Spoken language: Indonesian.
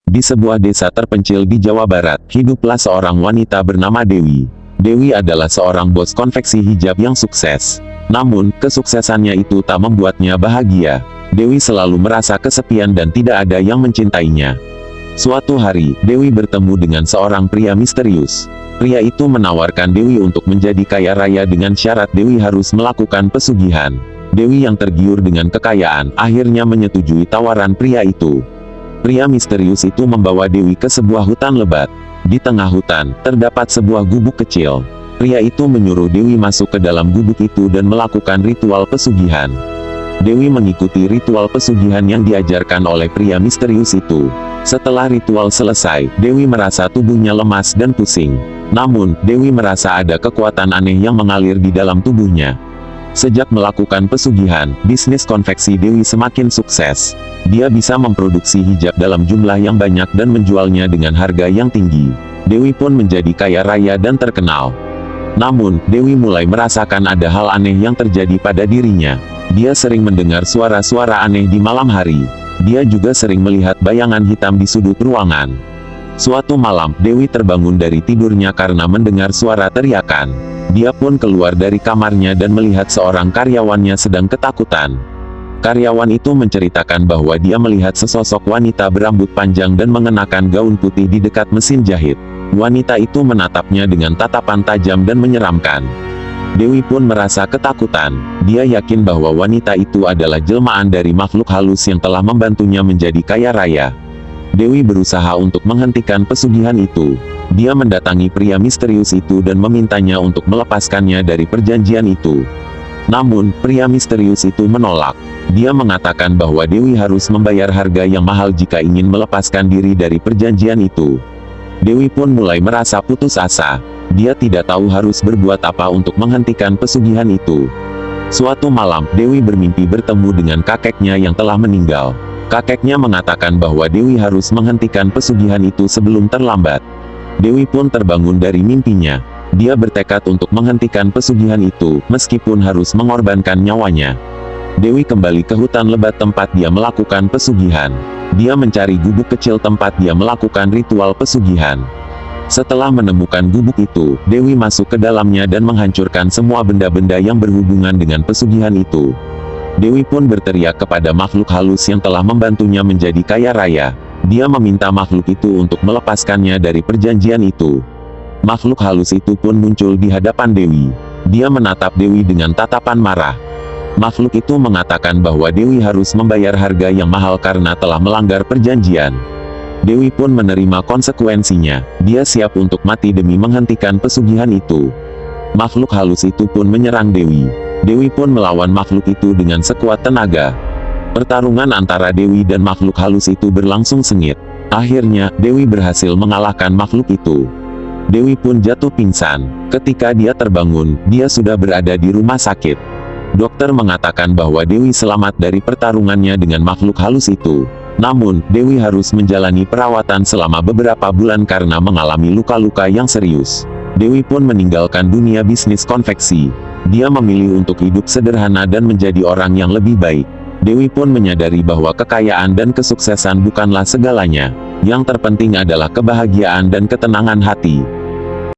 Di sebuah desa terpencil di Jawa Barat, hiduplah seorang wanita bernama Dewi. Dewi adalah seorang bos konveksi hijab yang sukses. Namun, kesuksesannya itu tak membuatnya bahagia. Dewi selalu merasa kesepian dan tidak ada yang mencintainya. Suatu hari, Dewi bertemu dengan seorang pria misterius. Pria itu menawarkan Dewi untuk menjadi kaya raya dengan syarat Dewi harus melakukan pesugihan. Dewi yang tergiur dengan kekayaan, akhirnya menyetujui tawaran pria itu. Pria misterius itu membawa Dewi ke sebuah hutan lebat. Di tengah hutan, terdapat sebuah gubuk kecil. Pria itu menyuruh Dewi masuk ke dalam gubuk itu dan melakukan ritual pesugihan. Dewi mengikuti ritual pesugihan yang diajarkan oleh pria misterius itu. Setelah ritual selesai, Dewi merasa tubuhnya lemas dan pusing. Namun, Dewi merasa ada kekuatan aneh yang mengalir di dalam tubuhnya. Sejak melakukan pesugihan, bisnis konveksi Dewi semakin sukses. Dia bisa memproduksi hijab dalam jumlah yang banyak dan menjualnya dengan harga yang tinggi. Dewi pun menjadi kaya raya dan terkenal. Namun, Dewi mulai merasakan ada hal aneh yang terjadi pada dirinya. Dia sering mendengar suara-suara aneh di malam hari. Dia juga sering melihat bayangan hitam di sudut ruangan. Suatu malam, Dewi terbangun dari tidurnya karena mendengar suara teriakan. Dia pun keluar dari kamarnya dan melihat seorang karyawannya sedang ketakutan. Karyawan itu menceritakan bahwa dia melihat sesosok wanita berambut panjang dan mengenakan gaun putih di dekat mesin jahit. Wanita itu menatapnya dengan tatapan tajam dan menyeramkan. Dewi pun merasa ketakutan. Dia yakin bahwa wanita itu adalah jelmaan dari makhluk halus yang telah membantunya menjadi kaya raya. Dewi berusaha untuk menghentikan pesugihan itu. Dia mendatangi pria misterius itu dan memintanya untuk melepaskannya dari perjanjian itu. Namun, pria misterius itu menolak. Dia mengatakan bahwa Dewi harus membayar harga yang mahal jika ingin melepaskan diri dari perjanjian itu. Dewi pun mulai merasa putus asa. Dia tidak tahu harus berbuat apa untuk menghentikan pesugihan itu. Suatu malam, Dewi bermimpi bertemu dengan kakeknya yang telah meninggal. Kakeknya mengatakan bahwa Dewi harus menghentikan pesugihan itu sebelum terlambat. Dewi pun terbangun dari mimpinya. Dia bertekad untuk menghentikan pesugihan itu, meskipun harus mengorbankan nyawanya. Dewi kembali ke hutan lebat tempat dia melakukan pesugihan. Dia mencari gubuk kecil tempat dia melakukan ritual pesugihan. Setelah menemukan gubuk itu, Dewi masuk ke dalamnya dan menghancurkan semua benda-benda yang berhubungan dengan pesugihan itu. Dewi pun berteriak kepada makhluk halus yang telah membantunya menjadi kaya raya. Dia meminta makhluk itu untuk melepaskannya dari perjanjian itu. Makhluk halus itu pun muncul di hadapan Dewi. Dia menatap Dewi dengan tatapan marah. Makhluk itu mengatakan bahwa Dewi harus membayar harga yang mahal karena telah melanggar perjanjian. Dewi pun menerima konsekuensinya. Dia siap untuk mati demi menghentikan pesugihan itu. Makhluk halus itu pun menyerang Dewi. Dewi pun melawan makhluk itu dengan sekuat tenaga. Pertarungan antara Dewi dan makhluk halus itu berlangsung sengit. Akhirnya, Dewi berhasil mengalahkan makhluk itu. Dewi pun jatuh pingsan. Ketika dia terbangun, dia sudah berada di rumah sakit. Dokter mengatakan bahwa Dewi selamat dari pertarungannya dengan makhluk halus itu. Namun, Dewi harus menjalani perawatan selama beberapa bulan karena mengalami luka-luka yang serius. Dewi pun meninggalkan dunia bisnis konveksi. Dia memilih untuk hidup sederhana dan menjadi orang yang lebih baik. Dewi pun menyadari bahwa kekayaan dan kesuksesan bukanlah segalanya. Yang terpenting adalah kebahagiaan dan ketenangan hati.